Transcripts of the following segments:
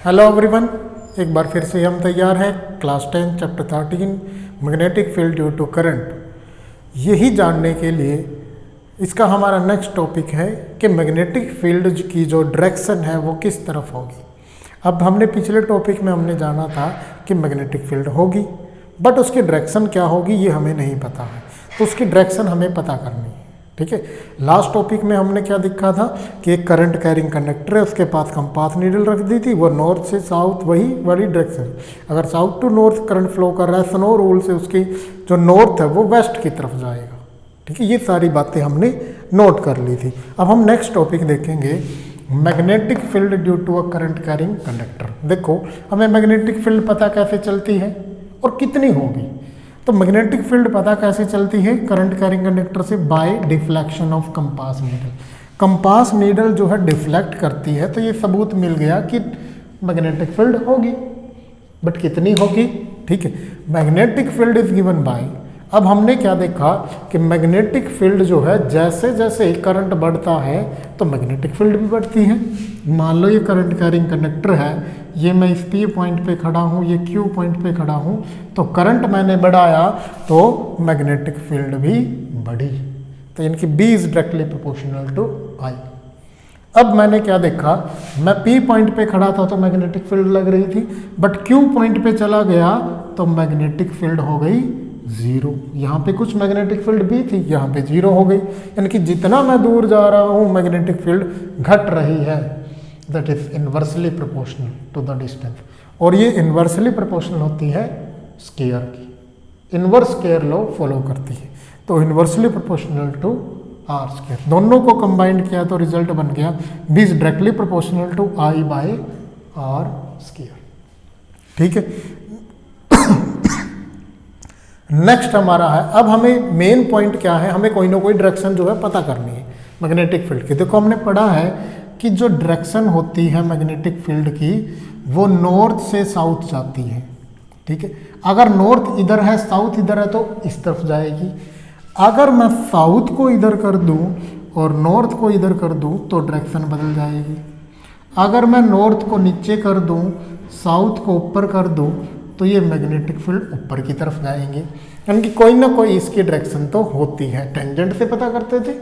Hello everyone, एक बार फिर से हम तैयार हैं class 10 chapter 13 magnetic field due to current. यही जानने के लिए इसका हमारा नेक्स्ट टॉपिक है कि मैग्नेटिक फील्ड की जो डायरेक्शन है वो किस तरफ होगी। अब हमने पिछले टॉपिक में हमने जाना था कि मैग्नेटिक फील्ड होगी, बट उसकी डायरेक्शन क्या होगी ये हमें नहीं पता है, तो उसकी डायरेक्शन हमें पता करनी है। ठीक है, लास्ट टॉपिक में हमने क्या देखा था कि एक करंट कैरिंग कंडक्टर है, उसके पास कंपास नीडल रख दी थी, वो नॉर्थ से साउथ वही वाली डायरेक्शन। अगर south to north current flow कर रहा है स्नो रूल से, उसकी जो नॉर्थ है वो वेस्ट की तरफ जाएगा। ठीक है, ये सारी बातें हमने नोट कर ली थी। अब हम नेक्स्ट टॉपिक देखेंगे magnetic field due to a current carrying conductor. देखो, हमें मैग्नेटिक फील्ड पता कैसे चलती है और कितनी होगी। तो मैग्नेटिक फील्ड पता कैसे चलती है करंट कैरिंग कंडक्टर से, by deflection of compass needle. Compass needle जो है डिफ्लेक्ट करती है, तो ये सबूत मिल गया कि मैग्नेटिक फील्ड होगी, बट कितनी होगी। ठीक है, magnetic field is given by, अब हमने क्या देखा कि मैग्नेटिक फील्ड जो है जैसे जैसे करंट बढ़ता है तो मैग्नेटिक फील्ड भी बढ़ती है। मान लो ये करंट कैरिंग कंडक्टर है, ये मैं इस P पॉइंट पे खड़ा हूँ, ये Q पॉइंट पे खड़ा हूँ, तो करंट मैंने बढ़ाया तो मैग्नेटिक फील्ड भी बढ़ी। तो यानी कि B is directly proportional to I। अब मैंने क्या देखा, मैं P पॉइंट पे खड़ा था तो मैग्नेटिक फील्ड लग रही थी, बट Q पॉइंट पे चला गया तो मैग्नेटिक फील्ड हो गई जीरो। यहाँ पे कुछ मैग्नेटिक फील्ड भी थी, यहाँ पे जीरो हो गई। यानी कि जितना मैं दूर जा रहा हूँ मैग्नेटिक फील्ड घट रही है। That is inversely proportional to the distance, और ये इन्वर्सली प्रोपोर्शनल होती है स्केयर की, इन्वर्स स्केयर लॉ फॉलो करती है। तो inversely proportional to r square, दोनों को कंबाइंड किया तो रिजल्ट बन गया B is directly proportional to I by r square. ठीक है, नेक्स्ट हमारा है, अब हमें मेन पॉइंट क्या है, हमें कोई ना कोई डायरेक्शन जो है पता करनी है मैग्नेटिक फील्ड की। देखो, हमने पढ़ा है कि जो डायरेक्शन होती है मैग्नेटिक फील्ड की वो नॉर्थ से साउथ जाती है। ठीक है, अगर नॉर्थ इधर है साउथ इधर है तो इस तरफ जाएगी। अगर मैं साउथ को इधर कर दूं और नॉर्थ को इधर कर दूं तो डायरेक्शन बदल जाएगी। अगर मैं नॉर्थ को नीचे कर दूं, साउथ को ऊपर कर दूं, तो ये मैग्नेटिक फील्ड ऊपर की तरफ जाएंगे। यानी कि कोई ना कोई इसकी डायरेक्शन तो होती है। टेंजेंट से पता करते थे,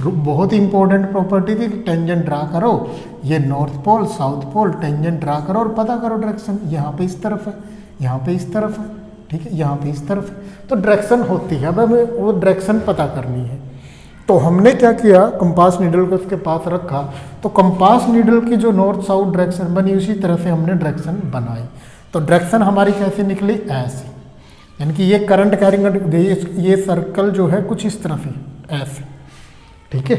बहुत इंपॉर्टेंट प्रॉपर्टी थी कि टेंजेंट ड्रा करो, ये north pole south pole, tangent draw करो और पता करो डायरेक्शन। यहाँ पे इस तरफ है, यहाँ पे इस तरफ है, ठीक है, यहाँ पे इस तरफ है, तो डायरेक्शन होती है। अब हमें वो डायरेक्शन पता करनी है। तो हमने क्या किया, कंपास नीडल को उसके पास रखा, तो कंपास नीडल की जो नॉर्थ साउथ डायरेक्शन बनी उसी तरह से हमने डायरेक्शन बनाई। तो डायरेक्शन हमारी कैसे निकली, ऐसे। यानी कि ये करंट कैरिंग, ये सर्कल जो है कुछ इस तरह से ऐसे, ठीक है,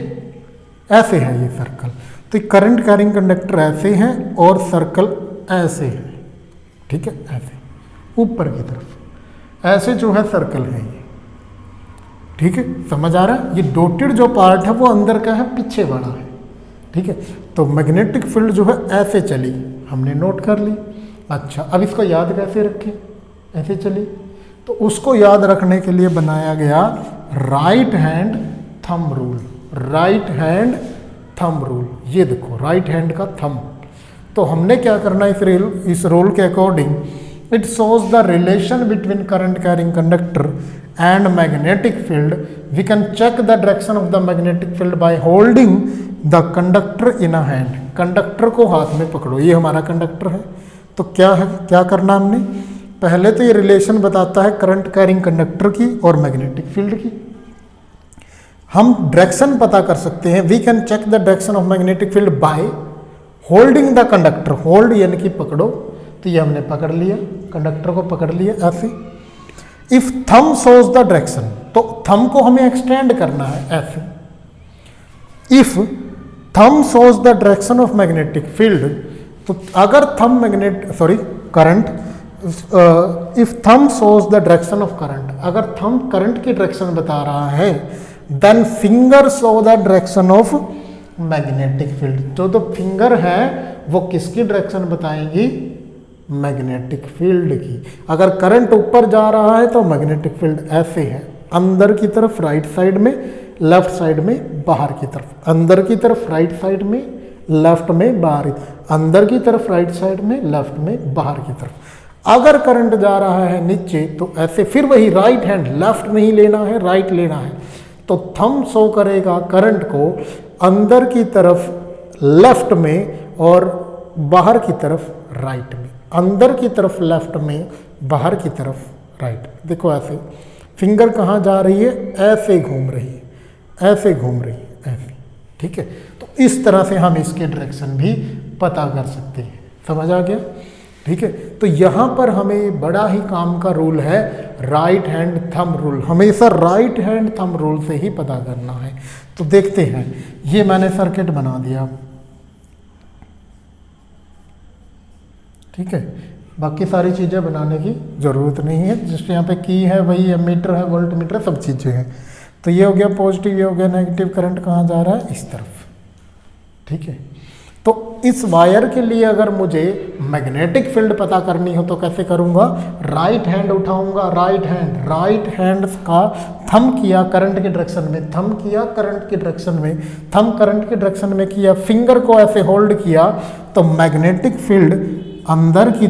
ऐसे है ये सर्कल। तो करंट कैरिंग कंडक्टर ऐसे हैं और सर्कल ऐसे है। ठीक है, ऐसे ऊपर की तरफ ऐसे जो है सर्कल है ये। ठीक है, समझ आ रहा है। ये डॉटेड जो पार्ट है वो अंदर का है, पीछे वाला है। ठीक है, तो मैग्नेटिक फील्ड जो है ऐसे चली, हमने नोट कर ली। अच्छा, अब इसको याद कैसे रखें, ऐसे चली, तो उसको याद रखने के लिए बनाया गया right hand thumb rule. Right hand thumb rule, ये देखो राइट हैंड का थंब। तो हमने क्या करना इस रूल के according, it shows the relation between current carrying conductor and magnetic field. We can check the direction of the magnetic field by holding the conductor in a hand. Conductor को हाथ में पकड़ो, ये हमारा कंडक्टर है। तो क्या है, क्या करना हमने, पहले तो ये रिलेशन बताता है करंट कैरिंग कंडक्टर की और मैग्नेटिक फील्ड की। हम डायरेक्शन पता कर सकते हैं, we can check the direction of magnetic field by holding the conductor. Hold यानी कि पकड़ो, तो ये हमने पकड़ लिया, कंडक्टर को पकड़ लिया ऐसे। If thumb shows the direction, तो थंब को हमें एक्सटेंड करना है ऐसे। If thumb shows the direction of magnetic field, तो अगर thumb current, if thumb shows the direction of current, अगर थंब करंट की डायरेक्शन बता रहा है, then finger show the direction of magnetic field. जो फिंगर है वो किसकी डायरेक्शन बताएंगी, मैग्नेटिक फील्ड की। अगर करंट ऊपर जा रहा है तो मैग्नेटिक फील्ड ऐसे है, अंदर की तरफ राइट साइड में, लेफ्ट साइड में बाहर की तरफ, अंदर की तरफ राइट साइड में, लेफ्ट में बाहर, अंदर की तरफ राइट साइड में, लेफ्ट में बाहर की तरफ। अगर करंट जा रहा है नीचे तो ऐसे, फिर वही राइट हैंड, लेफ्ट नहीं लेना है, राइट लेना है, तो थंब शो करेगा करंट को अंदर की तरफ लेफ्ट में और बाहर की तरफ राइट में, अंदर की तरफ लेफ्ट में, बाहर की तरफ राइट। देखो ऐसे फिंगर कहाँ जा रही है, ऐसे घूम रही है, ऐसे घूम रही है, ऐसे, ठीक है। तो इस तरह से हम इसके डायरेक्शन भी पता कर सकते हैं, समझ आ गया, ठीक है। तो यहाँ पर हमें बड़ा ही काम का रूल है राइट हैंड थंब रूल, हमेशा राइट हैंड थंब रूल से ही पता करना है। तो देखते हैं, ये मैंने सर्किट बना दिया, ठीक है, बाकी सारी चीज़ें बनाने की ज़रूरत नहीं है, जिससे यहाँ पे की है वही एमीटर है, वोल्ट मीटर, सब चीज़ें हैं। तो ये हो गया पॉजिटिव, ये हो गया नेगेटिव, करंट कहाँ जा रहा है, इस तरफ, ठीक है। तो इस वायर के लिए अगर मुझे मैग्नेटिक फील्ड पता करनी हो तो कैसे करूँगा, राइट हैंड उठाऊँगा, राइट हैंड का थंब किया करंट के डायरेक्शन में, थंब किया करंट के डायरेक्शन में, थंब करंट के डायरेक्शन में किया, फिंगर को ऐसे होल्ड किया, तो मैग्नेटिक फील्ड अंदर की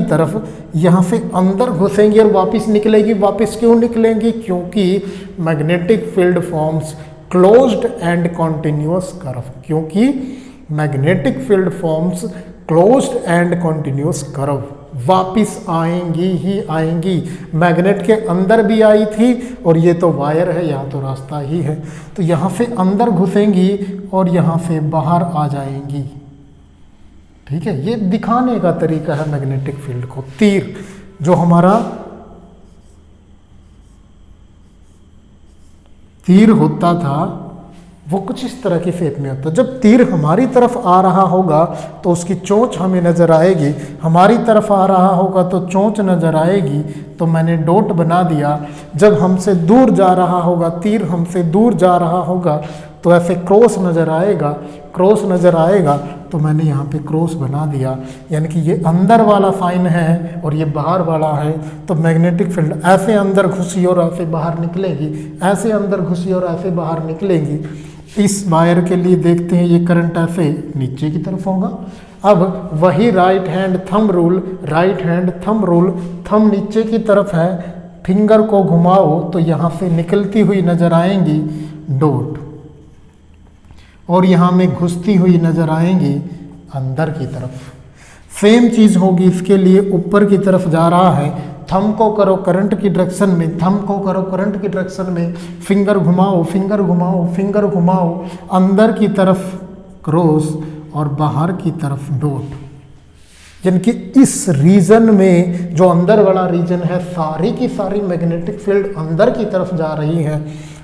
तरफ यहाँ से अंदर घुसेंगी और वापस निकलेगी। वापस क्यों निकलेंगी, क्योंकि magnetic field forms closed and continuous curve, क्योंकि magnetic field forms closed and continuous curve, वापिस आएंगी ही आएंगी। मैग्नेट के अंदर भी आई थी और ये तो वायर है, यहाँ तो रास्ता ही है, तो यहाँ से अंदर घुसेंगी और यहाँ से बाहर आ जाएंगी, ठीक है। ये दिखाने का तरीका है मैग्नेटिक फील्ड को। तीर जो हमारा तीर होता था वो कुछ इस तरह की शेप में होता है। जब तीर हमारी तरफ आ रहा होगा तो उसकी चोंच हमें नज़र आएगी, हमारी तरफ आ रहा होगा तो चोंच नज़र आएगी, तो मैंने डॉट बना दिया। जब हमसे दूर जा रहा होगा, तीर हमसे दूर जा रहा होगा तो ऐसे क्रॉस नज़र आएगा, क्रॉस नज़र आएगा तो मैंने यहाँ पे क्रॉस बना दिया, यानी कि ये अंदर वाला साइन है और ये बाहर वाला है। तो मैग्नेटिक फील्ड ऐसे अंदर घुसी और ऐसे बाहर निकलेगी, ऐसे अंदर घुसी और ऐसे बाहर निकलेगी। इस वायर के लिए देखते हैं, ये करंट ऐसे नीचे की तरफ होगा। अब वही right hand thumb rule, right hand thumb rule, thumb नीचे की तरफ है, फिंगर को घुमाओ तो यहाँ से निकलती हुई नज़र आएंगी डॉट, और यहाँ में घुसती हुई नज़र आएंगी अंदर की तरफ। सेम चीज़ होगी इसके लिए, ऊपर की तरफ जा रहा है, थंब को करो करंट की डायरेक्शन में, थंब को करो करंट की डायरेक्शन में, फिंगर घुमाओ, फिंगर घुमाओ, फिंगर घुमाओ, अंदर की तरफ क्रॉस और बाहर की तरफ डॉट। यानी कि इस रीजन में, जो अंदर वाला रीजन है, सारी की सारी मैग्नेटिक फील्ड अंदर की तरफ जा रही है,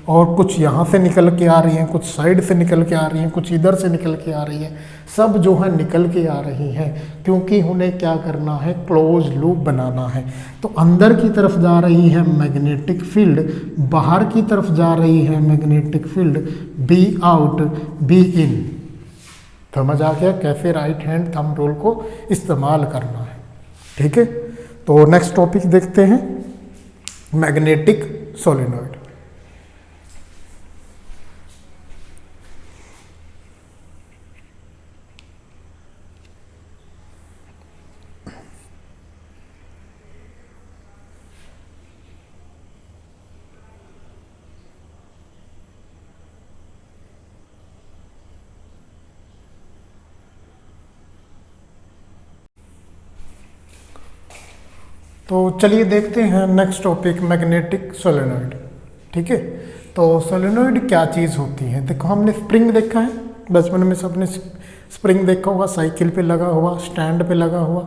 और कुछ यहाँ से निकल के आ रही हैं, कुछ साइड से निकल के आ रही हैं, कुछ इधर से निकल के आ रही हैं, सब जो है निकल के आ रही हैं, क्योंकि उन्हें क्या करना है, क्लोज लूप बनाना है। तो अंदर की तरफ जा रही है मैग्नेटिक फील्ड, बाहर की तरफ जा रही है magnetic field, be out be in. समझ आ गया कैसे राइट हैंड थंब रूल को इस्तेमाल करना है, ठीक है। तो नेक्स्ट टॉपिक देखते हैं, मैग्नेटिक सोलेनॉइड। तो चलिए देखते हैं नेक्स्ट टॉपिक, मैग्नेटिक सोलेनॉइड, ठीक है। तो सोलेनॉइड क्या चीज़ होती है, देखो हमने स्प्रिंग देखा है, बचपन में सबने स्प्रिंग देखा होगा, साइकिल पे लगा हुआ, स्टैंड पे लगा हुआ,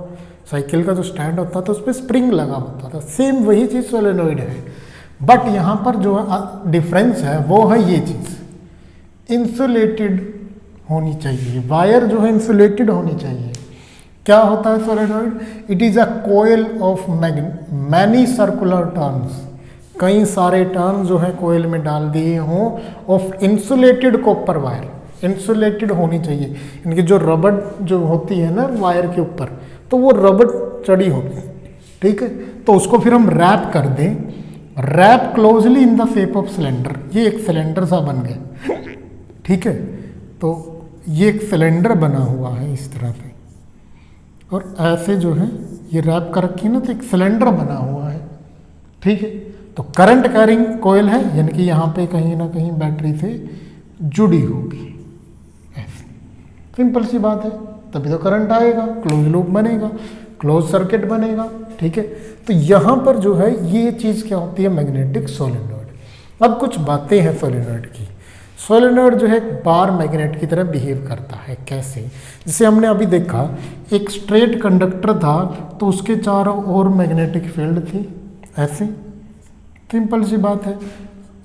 साइकिल का जो स्टैंड होता था उस पर स्प्रिंग लगा होता था, सेम वही चीज़ सोलेनॉइड है। बट यहाँ पर जो डिफरेंस है वो है ये चीज़, इंसुलेटेड होनी चाहिए, वायर जो है इंसुलेटेड होनी चाहिए। क्या होता है solenoid, it is a coil of many circular turns, कई सारे टर्न जो है कोयल में डाल दिए हों, of insulated copper wire, insulated होनी चाहिए। इनकी जो रबड़ जो होती है ना वायर के ऊपर, तो वो रबड़ चढ़ी होती है, ठीक है। तो उसको फिर हम रैप कर दें, wrap closely in the shape of cylinder, ये एक सिलेंडर सा बन गया, ठीक है। तो ये एक सिलेंडर बना हुआ है इस तरह से, और ऐसे जो है ये रैप कर रखी है ना, तो एक सिलेंडर बना हुआ है, ठीक है। तो करंट कैरिंग कॉइल है, यानी कि यहाँ पे कहीं ना कहीं बैटरी से जुड़ी होगी, ऐसे सिंपल सी बात है, तभी तो करंट आएगा, क्लोज लूप बनेगा, क्लोज सर्किट बनेगा, ठीक है। तो यहाँ पर जो है ये चीज़ क्या होती है, मैग्नेटिक सोलेनॉइड। अब कुछ बातें हैं सोलेनॉइड की। सोलेनॉइड जो है बार मैग्नेट की तरह बिहेव करता है। कैसे? जैसे हमने अभी देखा एक स्ट्रेट कंडक्टर था, तो उसके चारों ओर मैग्नेटिक फील्ड थी, ऐसे सिंपल सी बात है।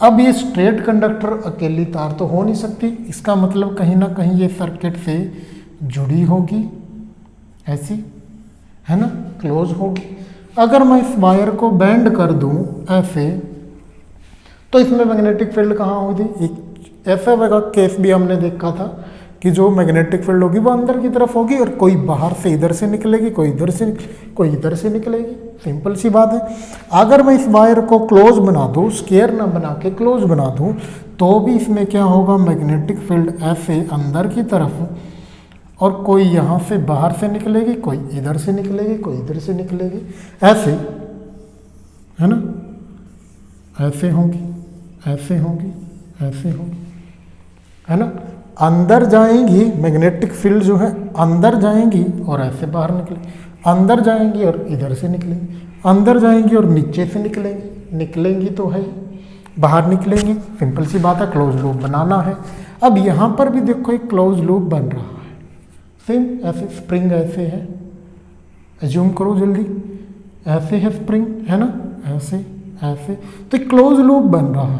अब ये स्ट्रेट कंडक्टर अकेली तार तो हो नहीं सकती, इसका मतलब कहीं ना कहीं ये सर्किट से जुड़ी होगी, ऐसी है ना, क्लोज होगी। अगर मैं इस वायर को बेंड कर दूं ऐसे, तो इसमें मैग्नेटिक फील्ड कहाँ होगी? एक ऐसा वाला केस भी हमने देखा था कि जो मैग्नेटिक फील्ड होगी वो अंदर की तरफ होगी, और कोई बाहर से इधर से निकलेगी, कोई इधर से कोई इधर से निकलेगी, सिंपल सी बात है। अगर मैं इस वायर को क्लोज बना दूं, स्क्वायर ना बना के क्लोज बना दूं, तो भी इसमें क्या होगा, मैग्नेटिक फील्ड ऐसे अंदर की तरफ, और कोई यहाँ से बाहर से निकलेगी, कोई इधर से निकलेगी, कोई इधर से निकलेगी, ऐसे है ना, ऐसे होंगी, ऐसे होंगी, ऐसे होंगी, है ना। अंदर जाएंगी मैग्नेटिक फील्ड जो है, अंदर जाएंगी और ऐसे बाहर निकलेंगी, अंदर जाएंगी और इधर से निकलेंगी, अंदर जाएंगी और नीचे से निकलेंगी, निकलेंगी तो है बाहर निकलेंगी, सिंपल सी बात है, क्लोज लूप बनाना है। अब यहाँ पर भी देखो एक क्लोज लूप बन रहा है, सेम ऐसे स्प्रिंग ऐसे है, एज्यूम करो जल्दी, ऐसे है स्प्रिंग, है ना, ऐसे ऐसे, तो एक क्लोज लूप बन रहा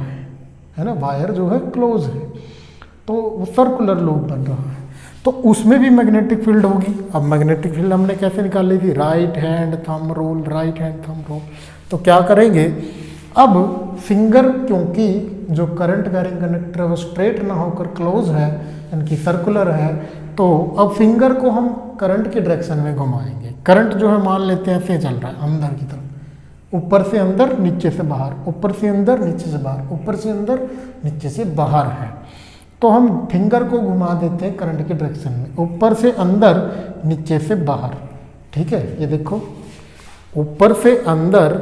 है ना, वायर जो है क्लोज है, तो वो सर्कुलर लूप बन रहा है, तो उसमें भी मैग्नेटिक फील्ड होगी। अब मैग्नेटिक फील्ड हमने कैसे निकाल ली थी, right hand thumb rule, right hand thumb rule. तो क्या करेंगे, अब फिंगर, क्योंकि जो करंट कैरिंग कंडक्टर है वो स्ट्रेट ना होकर क्लोज है, यानी कि सर्कुलर है, तो अब फिंगर को हम करंट की डायरेक्शन में घुमाएंगे। करंट जो है मान लेते हैं ऐसे चल रहा है अंदर की तरफ, ऊपर से अंदर नीचे से बाहर, ऊपर से अंदर नीचे से बाहर, ऊपर से अंदर नीचे से बाहर है, तो हम फिंगर को घुमा देते हैं करंट की डायरेक्शन में, ऊपर से अंदर नीचे से बाहर, ठीक है। ये देखो ऊपर से अंदर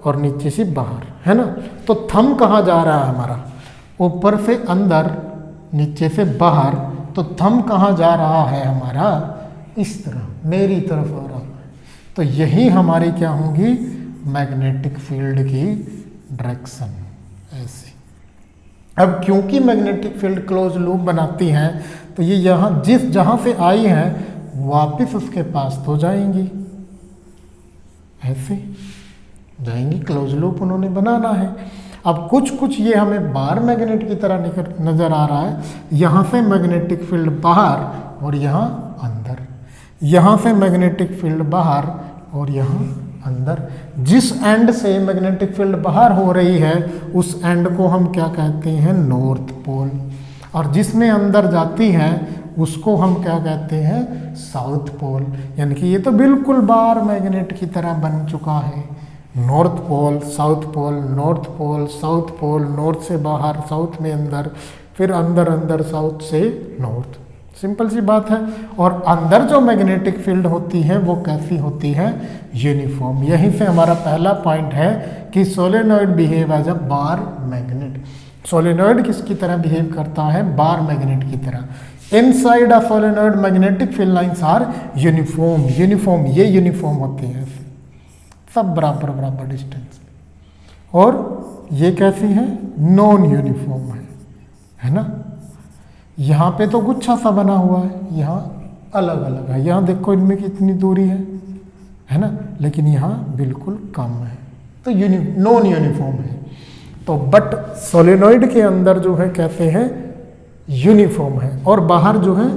और नीचे से बाहर, है ना। तो थंब कहाँ जा रहा है हमारा, ऊपर से अंदर नीचे से बाहर, तो थंब कहाँ जा रहा है हमारा, इस तरह मेरी तरफ आ रहा है। तो यही हमारी क्या होगी, मैग्नेटिक फील्ड की डायरेक्शन, ऐसे। अब क्योंकि मैग्नेटिक फील्ड क्लोज लूप बनाती हैं, तो ये यहाँ जहाँ से आई हैं वापस उसके पास तो जाएंगी, ऐसे जाएंगी, क्लोज लूप उन्होंने बनाना है। अब कुछ ये हमें बाहर मैग्नेट की तरह नज़र आ रहा है, यहाँ से मैग्नेटिक फील्ड बाहर और यहाँ अंदर, यहाँ से मैग्नेटिक फील्ड बाहर और यहाँ अंदर। जिस एंड से मैग्नेटिक फील्ड बाहर हो रही है उस एंड को हम क्या कहते हैं, नॉर्थ पोल, और जिसमें अंदर जाती है उसको हम क्या कहते हैं, साउथ पोल। यानी कि ये तो बिल्कुल बार मैग्नेट की तरह बन चुका है, north pole, south pole, north pole, south pole, north से बाहर, साउथ में अंदर, फिर अंदर अंदर साउथ से नॉर्थ, सिंपल सी बात है। और अंदर जो मैग्नेटिक फील्ड होती है वो कैसी होती है, यूनिफॉर्म। यहीं से हमारा पहला पॉइंट है कि solenoid behave as a bar magnet. Solenoid किसकी तरह बिहेव करता है, बार मैग्नेट की तरह। Inside a solenoid magnetic field lines are uniform, uniform, ये यूनिफॉर्म होती है, सब बराबर बराबर डिस्टेंस। और ये कैसी है, नॉन यूनिफॉर्म है ना। यहाँ पे तो गुच्छा सा बना हुआ है, यहाँ अलग अलग है, यहाँ देखो इनमें कितनी दूरी है ना, लेकिन यहाँ बिल्कुल कम है, तो नॉन यूनिफॉर्म है। तो बट सोलेनॉइड के अंदर जो है कैसे है, यूनिफॉर्म है, और बाहर जो है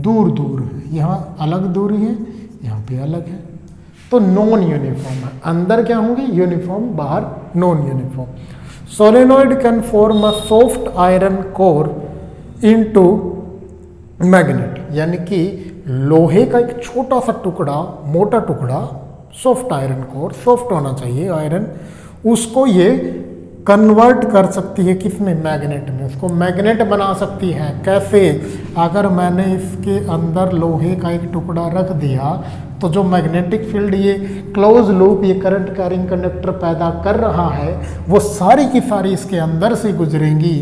दूर दूर है, यहाँ अलग दूरी है, यहाँ पे अलग है, तो नॉन यूनिफॉर्म है। अंदर क्या होंगे, यूनिफॉर्म, बाहर non uniform. Solenoid can form a soft iron core into magnet, यानी कि लोहे का एक छोटा सा टुकड़ा, मोटा टुकड़ा, सॉफ्ट आयरन कोर, सॉफ्ट होना चाहिए आयरन, उसको ये कन्वर्ट कर सकती है किसमें, मैग्नेट में, उसको मैग्नेट बना सकती है। कैसे, अगर मैंने इसके अंदर लोहे का एक टुकड़ा रख दिया तो जो मैग्नेटिक फील्ड ये क्लोज लूप ये करंट कैरिंग कंडक्टर पैदा कर रहा है वो सारी की सारी इसके अंदर से गुजरेंगी,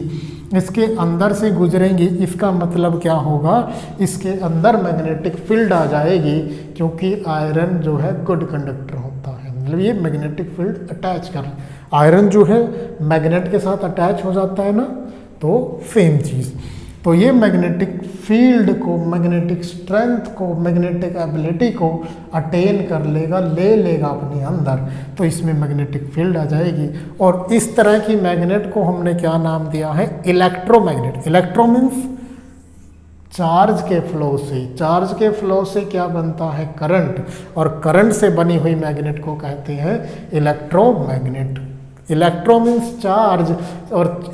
इसके अंदर से गुजरेंगी। इसका मतलब क्या होगा, इसके अंदर मैग्नेटिक फील्ड आ जाएगी, क्योंकि आयरन जो है गुड कंडक्टर होता है, मतलब ये मैग्नेटिक फील्ड अटैच कर, आयरन जो है मैग्नेट के साथ अटैच हो जाता है ना, तो सेम चीज़। तो ये मैग्नेटिक फील्ड को, मैग्नेटिक स्ट्रेंथ को, मैग्नेटिक एबिलिटी को अटेन कर लेगा, ले लेगा अपने अंदर, तो इसमें मैग्नेटिक फील्ड आ जाएगी। और इस तरह की मैग्नेट को हमने क्या नाम दिया है, इलेक्ट्रोमैग्नेट। इलेक्ट्रो मीन्स चार्ज के फ्लो से, चार्ज के फ्लो से क्या बनता है, करंट, और करंट से बनी हुई मैग्नेट को कहते हैं इलेक्ट्रोमैग्नेट। इलेक्ट्रो मीन्स चार्ज, और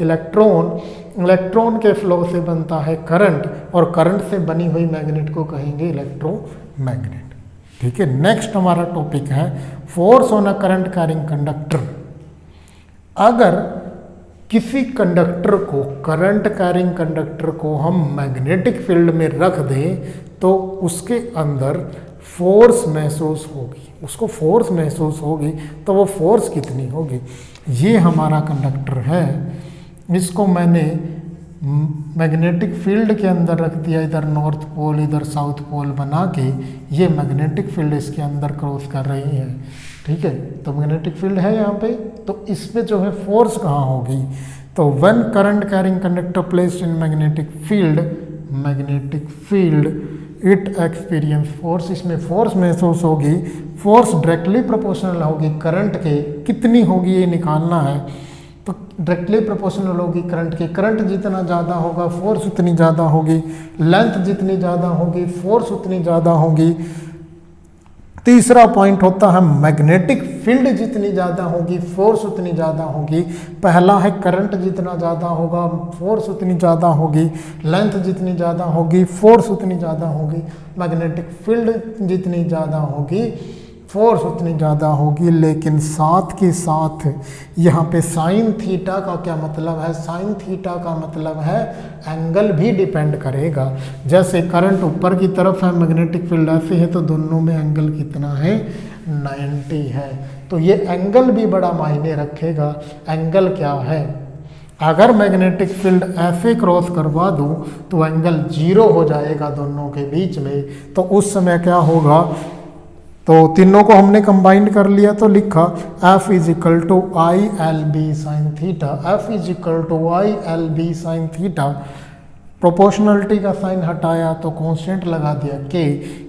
इलेक्ट्रॉन के फ्लो से बनता है करंट, और करंट से बनी हुई मैग्नेट को कहेंगे इलेक्ट्रोमैग्नेट। ठीक है, नेक्स्ट हमारा टॉपिक है force on a current carrying conductor. अगर किसी कंडक्टर को, करंट कैरिंग कंडक्टर को हम मैग्नेटिक फील्ड में रख दें तो उसके अंदर फोर्स महसूस होगी, उसको फोर्स महसूस होगी, तो वो फोर्स कितनी होगी। ये हमारा कंडक्टर है, इसको मैंने मैग्नेटिक फील्ड के अंदर रख दिया, इधर नॉर्थ पोल इधर साउथ पोल बना के, ये मैग्नेटिक फील्ड इसके अंदर क्रॉस कर रही है। ठीक है, तो मैग्नेटिक फील्ड है यहाँ पे, तो इस पे जो है फोर्स कहाँ होगी, तो when current carrying conductor placed in magnetic field it experience force, इसमें फोर्स महसूस होगी। फोर्स डायरेक्टली प्रोपोर्शनल होगी करंट के, कितनी होगी ये निकालना है, तो डायरेक्टली प्रोपोर्शनल होगी करंट के, करंट जितना ज़्यादा होगा फोर्स उतनी ज़्यादा होगी, लेंथ जितनी ज़्यादा होगी फोर्स उतनी ज़्यादा होगी। तीसरा पॉइंट होता है मैग्नेटिक फील्ड जितनी ज़्यादा होगी फोर्स उतनी ज़्यादा होगी। पहला है करंट जितना ज़्यादा होगा फोर्स उतनी ज़्यादा होगी, लेंथ जितनी ज़्यादा होगी फोर्स उतनी ज़्यादा होगी, मैग्नेटिक फील्ड जितनी ज़्यादा होगी फोर्स उतनी ज़्यादा होगी। लेकिन साथ के साथ यहाँ पे साइन थीटा का क्या मतलब है, साइन थीटा का मतलब है एंगल भी डिपेंड करेगा। जैसे करंट ऊपर की तरफ है, मैग्नेटिक फील्ड ऐसे है, तो दोनों में एंगल कितना है, 90 है, तो ये एंगल भी बड़ा मायने रखेगा। एंगल क्या है, अगर मैग्नेटिक फील्ड ऐसे क्रॉस करवा दूँ तो एंगल 0 हो जाएगा दोनों के बीच में, तो उस समय क्या होगा, तो तीनों को हमने कंबाइंड कर लिया, तो लिखा F is equal to I L B sine theta, F is equal to I L B sine theta. Proportionality का साइन हटाया तो कांस्टेंट लगा दिया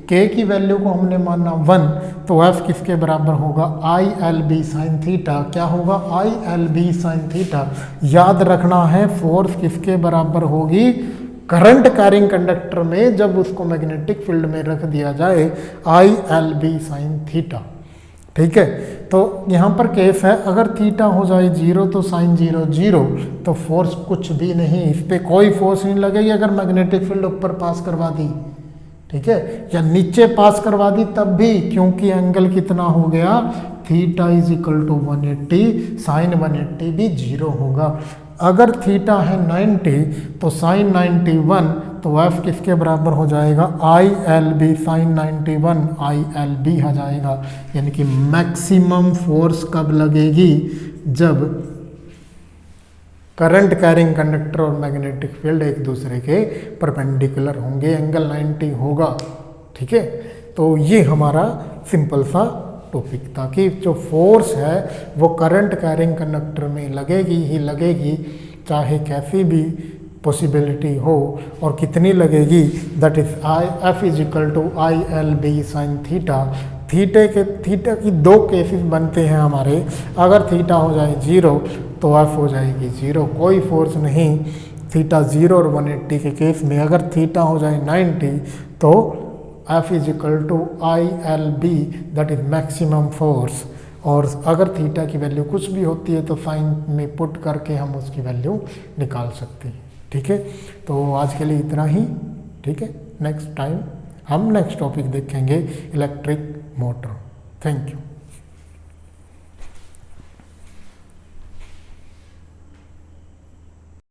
K की वैल्यू को हमने माना 1, तो F किसके बराबर होगा, I L B sine theta. क्या होगा, I L B sine theta. याद रखना है फोर्स किसके बराबर होगी, करंट कैरिंग कंडक्टर में जब उसको मैग्नेटिक फील्ड में रख दिया जाए, I L B sine theta. ठीक है, तो यहाँ पर केस है अगर थीटा हो जाए 0 तो साइन 0 0, तो फोर्स कुछ भी नहीं, इस पर कोई फोर्स नहीं लगेगी। अगर मैग्नेटिक फील्ड ऊपर पास करवा दी, ठीक है, या नीचे पास करवा दी तब भी, क्योंकि एंगल कितना हो गया, theta is equal to 180, sine 180 भी 0 होगा। अगर थीटा है 90 तो साइन 91, तो एफ किसके बराबर हो जाएगा, I L B sine 91, I L B आ जाएगा। यानी कि मैक्सिमम फोर्स कब लगेगी, जब करंट कैरिंग कंडक्टर और मैग्नेटिक फील्ड एक दूसरे के परपेंडिकुलर होंगे, एंगल 90 होगा। ठीक है, तो ये हमारा सिंपल सा टॉपिक था कि जो फोर्स है वो करंट कैरिंग कंडक्टर में लगेगी ही लगेगी, चाहे कैसी भी पॉसिबिलिटी हो, और कितनी लगेगी, that is I F is equal to I L B sine theta. Theta की 2 केसेस बनते हैं हमारे, अगर थीटा हो जाए 0 तो एफ हो जाएगी 0, कोई फोर्स नहीं, थीटा 0 और 180 के केस में। अगर थीटा हो जाए 90 तो F is equal to I L B, that is maximum force. और अगर थीटा की वैल्यू कुछ भी होती है तो साइन में पुट करके हम उसकी वैल्यू निकाल सकते हैं। ठीक है, तो आज के लिए इतना ही। ठीक है, नेक्स्ट टाइम हम नेक्स्ट टॉपिक देखेंगे इलेक्ट्रिक मोटर। Thank you.